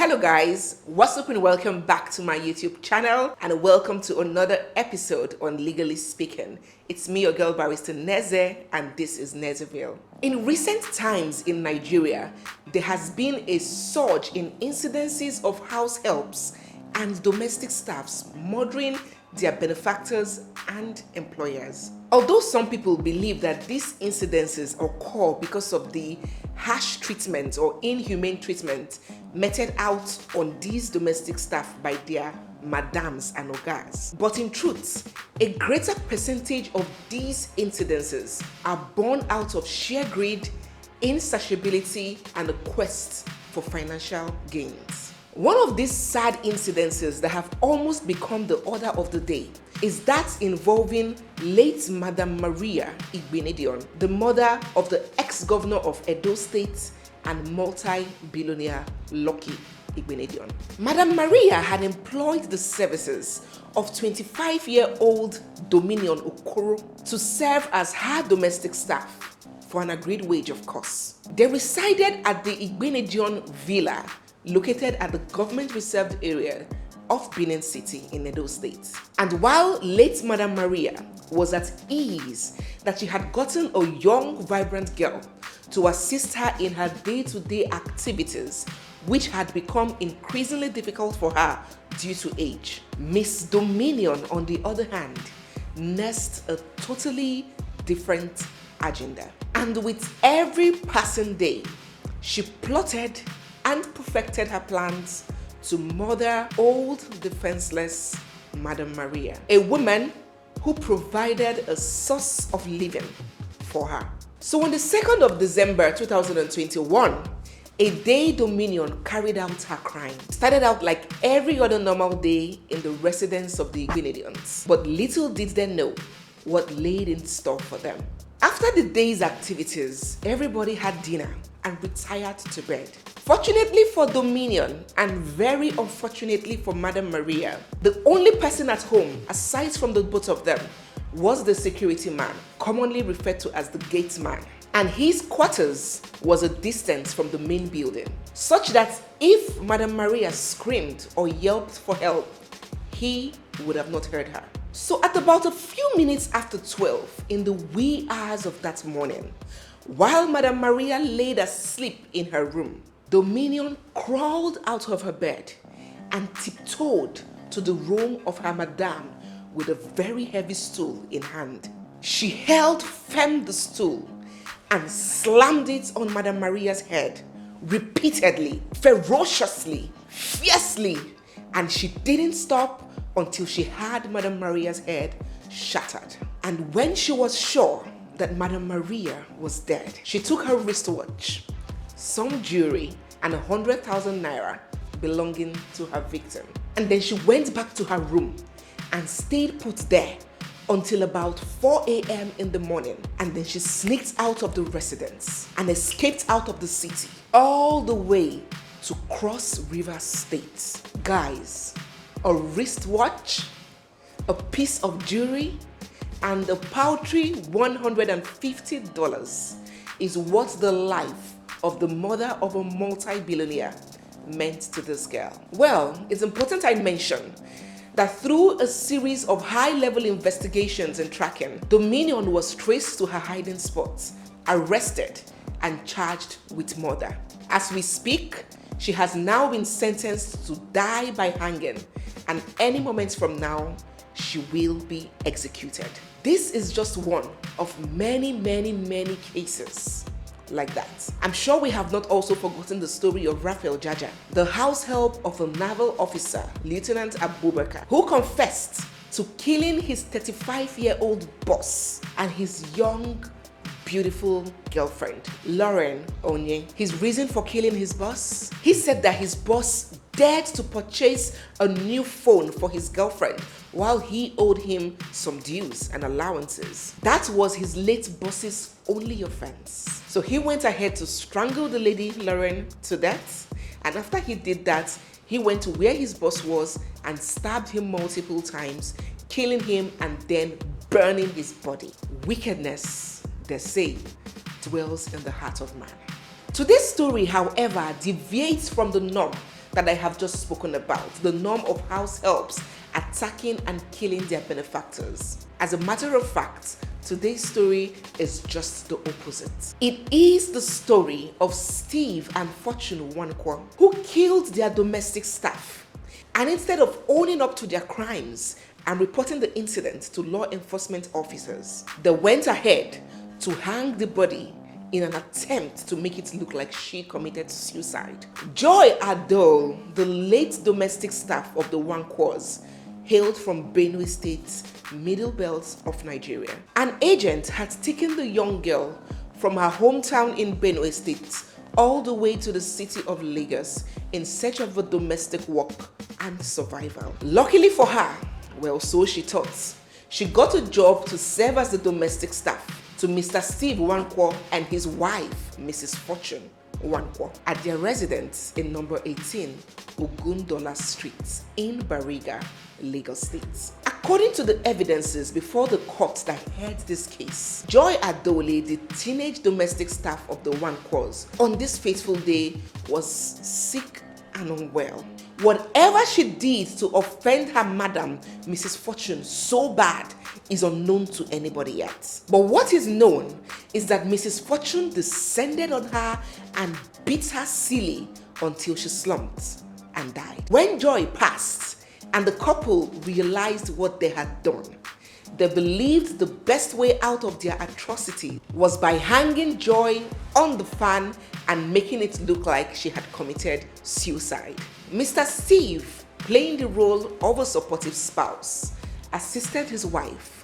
Hello guys, what's up and welcome back to my YouTube channel and welcome to another episode on Legally Speaking. It's me, your girl barrister Neze, and this is Nezeville. In recent times in Nigeria, there has been a surge in incidences of house helps and domestic staffs murdering their benefactors and employers. Although some people believe that these incidences occur because of the harsh treatment or inhumane treatment meted out on these domestic staff by their madams and ogas. But in truth, a greater percentage of these incidences are born out of sheer greed, insatiability, and a quest for financial gains. One of these sad incidences that have almost become the order of the day is that involving late Madam Maria Igbenedion, the mother of the ex-governor of Edo State and multi-billionaire Lucky Igbenedion. Madam Maria had employed the services of 25-year-old Dominion Okoro to serve as her domestic staff for an agreed wage, of course. They resided at the Igbenedion Villa, located at the government-reserved area of Benin City in Edo State. And while late Madam Maria was at ease that she had gotten a young, vibrant girl to assist her in her day-to-day activities, which had become increasingly difficult for her due to age, Miss Dominion, on the other hand, nursed a totally different agenda. And with every passing day, she plotted and perfected her plans to murder old, defenseless Madam Maria, a woman who provided a source of living for her. So on the 2nd of December 2021, a day Dominion carried out her crime. Started out like every other normal day in the residence of the Igbenedions, but little did they know what laid in store for them. After the day's activities, everybody had dinner and retired to bed. Fortunately for Dominion, and very unfortunately for Madam Maria, the only person at home, aside from the both of them, was the security man, commonly referred to as the gate man. And his quarters was a distance from the main building, such that if Madam Maria screamed or yelped for help, he would have not heard her. So at about a few minutes after 12 in the wee hours of that morning, while Madam Maria laid asleep in her room, Dominion crawled out of her bed and tiptoed to the room of her madame with a very heavy stool in hand. She held firm the stool and slammed it on Madam Maria's head repeatedly, ferociously, fiercely, and she didn't stop until she had Madam Maria's head shattered. And when she was sure that Madam Maria was dead, she took her wristwatch, some jewelry, and 100,000 naira belonging to her victim. And then she went back to her room and stayed put there until about 4 a.m. in the morning. And then she sneaked out of the residence and escaped out of the city, all the way to Cross River State. Guys, a wristwatch, a piece of jewelry, and a paltry $150 is what the life of the mother of a multi-billionaire meant to this girl. Well, it's important I mention that through a series of high-level investigations and tracking, Dominion was traced to her hiding spots, arrested, and charged with murder. As we speak, she has now been sentenced to die by hanging, and any moment from now, she will be executed. This is just one of many, many, many cases like that. I'm sure we have not also forgotten the story of Raphael Jaja, the house help of a naval officer, Lieutenant Abubakar, who confessed to killing his 35-year-old boss and his young, beautiful girlfriend, Lauren Onye. His reason for killing his boss? He said that his boss dared to purchase a new phone for his girlfriend while he owed him some dues and allowances. That was his late boss's only offense. So he went ahead to strangle the lady Lauren to death, and after he did that, he went to where his boss was and stabbed him multiple times, killing him and then burning his body. Wickedness, they say, dwells in the heart of man. Today's story, however, deviates from the norm that I have just spoken about, the norm of house helps attacking and killing their benefactors. As a matter of fact, today's story is just the opposite. It is the story of Steve and Fortune Nwankwo, who killed their domestic staff. And instead of owning up to their crimes and reporting the incident to law enforcement officers, they went ahead to hang the body in an attempt to make it look like she committed suicide. Joy Adol, the late domestic staff of the Nwankwos, hailed from Benue State's Middle Belt of Nigeria. An agent had taken the young girl from her hometown in Benue State all the way to the city of Lagos in search of a domestic work and survival. Luckily for her, well, so she thought, she got a job to serve as the domestic staff to Mr. Steve Nwankwo and his wife, Mrs. Fortune Nwankwo, at their residence in number 18 Ogundola Street in Bariga, Lagos State. According to the evidences before the court that heard this case, Joy Adole, the teenage domestic staff of the Nwankwos, on this fateful day was sick and unwell. Whatever she did to offend her madam, Mrs. Fortune, so bad is unknown to anybody yet. But what is known is that Mrs. Fortune descended on her and beat her silly until she slumped and died. When Joy passed and the couple realized what they had done, they believed the best way out of their atrocity was by hanging Joy on the fan and making it look like she had committed suicide. Mr. Steve, playing the role of a supportive spouse, assisted his wife,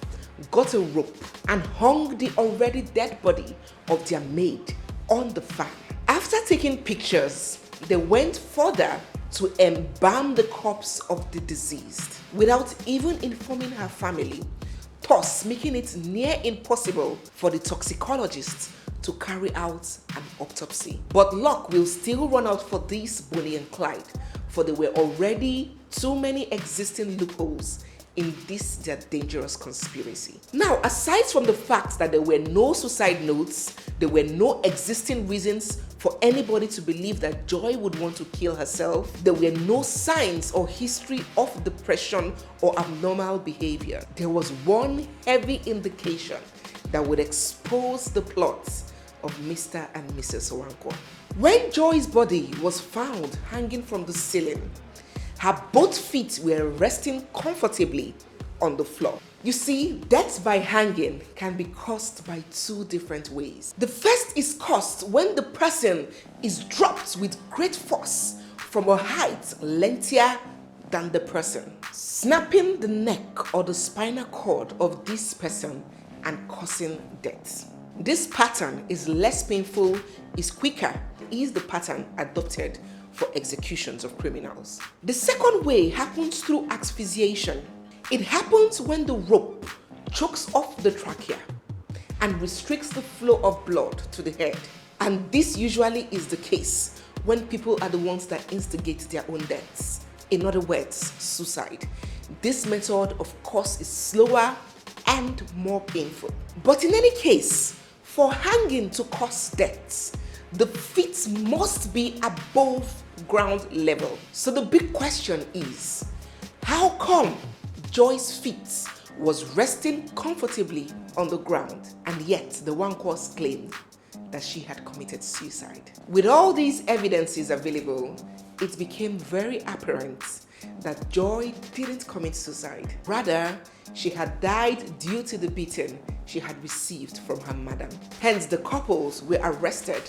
got a rope, and hung the already dead body of their maid on the fan. After taking pictures, they went further to embalm the corpse of the deceased without even informing her family, thus making it near impossible for the toxicologist to carry out an autopsy. But luck will still run out for these Bonnie and Clyde, for there were already too many existing loopholes in this their dangerous conspiracy. Now, aside from the fact that there were no suicide notes, there were no existing reasons for anybody to believe that Joy would want to kill herself, there were no signs or history of depression or abnormal behavior. There was one heavy indication that would expose the plots of Mr. and Mrs. Nwankwo. When Joy's body was found hanging from the ceiling, her both feet were resting comfortably on the floor. You see, death by hanging can be caused by two different ways. The first is caused when the person is dropped with great force from a height lengthier than the person, snapping the neck or the spinal cord of this person and causing death. This pattern is less painful, is quicker, is the pattern adopted for executions of criminals. The second way happens through asphyxiation. It happens when the rope chokes off the trachea and restricts the flow of blood to the head. And this usually is the case when people are the ones that instigate their own deaths. In other words, suicide. This method, of course, is slower and more painful. But in any case, for hanging to cause deaths, the feet must be above ground level. So the big question is, how come Joy's feet was resting comfortably on the ground and yet the Nwankwos claimed that she had committed suicide? With all these evidences available, it became very apparent that Joy didn't commit suicide. Rather, she had died due to the beating she had received from her madam. Hence, the couples were arrested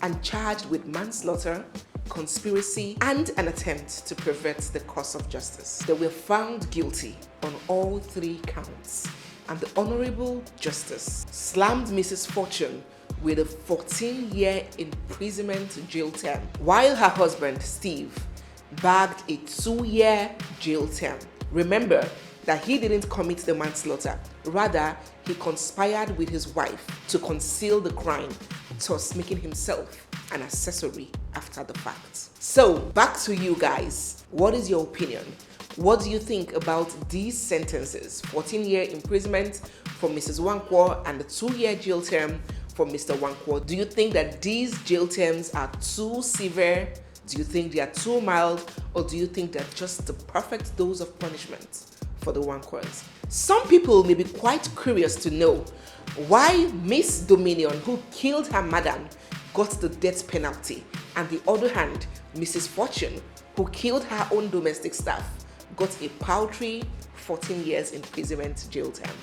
and charged with manslaughter, conspiracy, and an attempt to pervert the course of justice. They were found guilty on all three counts, and the Honorable Justice slammed Mrs. Fortune with a 14-year imprisonment jail term, while her husband, Steve, bagged a 2-year jail term. Remember that he didn't commit the manslaughter, rather he conspired with his wife to conceal the crime, thus making himself an accessory after the fact. So back to you guys. What is your opinion? What do you think about these sentences? 14-year imprisonment for Mrs. Nwankwo and the 2-year jail term for Mr. Nwankwo. Do you think that these jail terms are too severe Do you think they are too mild, or do you think they're just the perfect dose of punishment for the Wankwers? Some people may be quite curious to know why Miss Dominion, who killed her madam, got the death penalty, and the other hand, Mrs. Fortune, who killed her own domestic staff, got a paltry 14 years imprisonment jail term.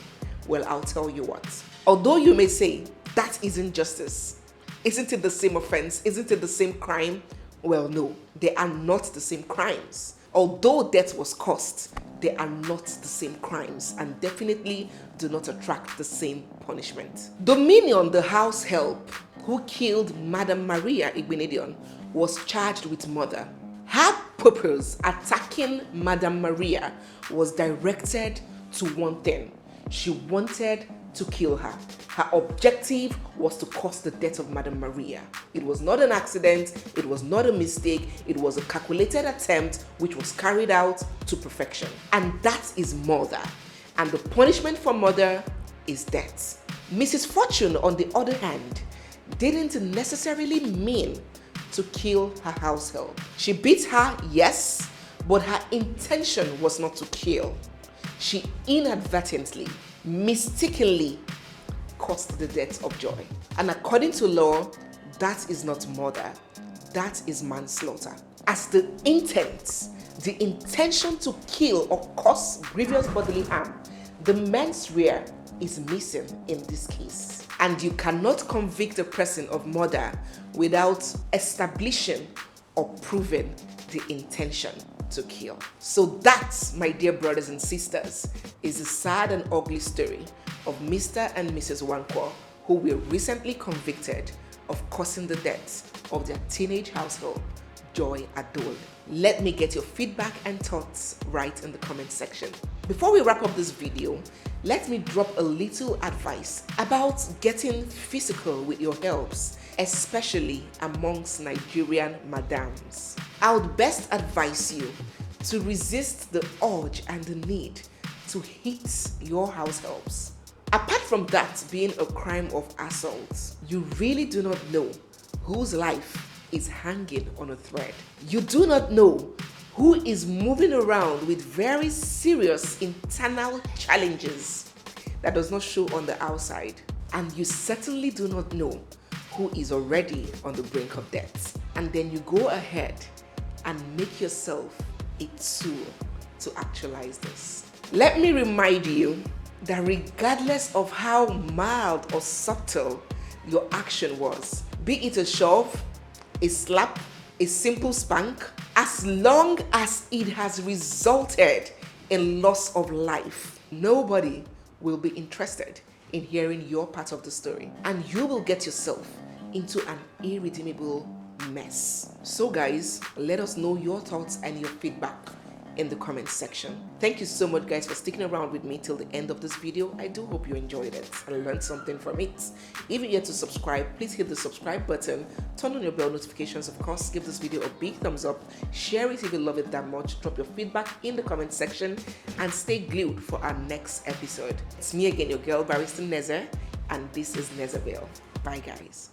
Well, I'll tell you what. Although you may say, that isn't justice. Isn't it the same offense? Isn't it the same crime? Well, no, they are not the same crimes. Although death was caused, they are not the same crimes and definitely do not attract the same punishment. Dominion, the house help who killed Madam Maria Igbenedion, was charged with murder. Her purpose attacking Madam Maria was directed to one thing. She wanted to kill her. Her objective was to cause the death of Madam Maria. It was not an accident, it was not a mistake, it was a calculated attempt which was carried out to perfection. And that is murder. And the punishment for murder is death. Mrs. Fortune, on the other hand, didn't necessarily mean to kill her house help. She beat her, yes, but her intention was not to kill. She inadvertently, mistakenly caused the death of Joy. And according to law, that is not murder, that is manslaughter. As the intent, the intention to kill or cause grievous bodily harm, the mens rea is missing in this case. And you cannot convict a person of murder without establishing or proving the intention to kill. So that, my dear brothers and sisters, is the sad and ugly story of Mr. and Mrs. Wankwo, who were recently convicted of causing the death of their teenage household, Joy Adol. Let me get your feedback and thoughts right in the comment section. Before we wrap up this video, let me drop a little advice about getting physical with your helps, especially amongst Nigerian madams. I would best advise you to resist the urge and the need to hit your house helps. Apart from that being a crime of assault, you really do not know whose life is hanging on a thread. You do not know who is moving around with very serious internal challenges that does not show on the outside. And you certainly do not know who is already on the brink of death. And then you go ahead and make yourself a tool to actualize this. Let me remind you that regardless of how mild or subtle your action was, be it a shove, a slap, a simple spank, as long as it has resulted in loss of life, nobody will be interested in hearing your part of the story, and you will get yourself into an irredeemable mess. So guys, let us know your thoughts and your feedback in the comment section. Thank you so much guys for sticking around with me till the end of this video. I do hope you enjoyed it and learned something from it. If you're yet to subscribe, please hit the subscribe button, turn on your bell notifications, of course, give this video a big thumbs up, share it if you love it that much, drop your feedback in the comment section, and stay glued for our next episode. It's me again, your girl Barrister Neze, and this is Nezeville. Bye guys.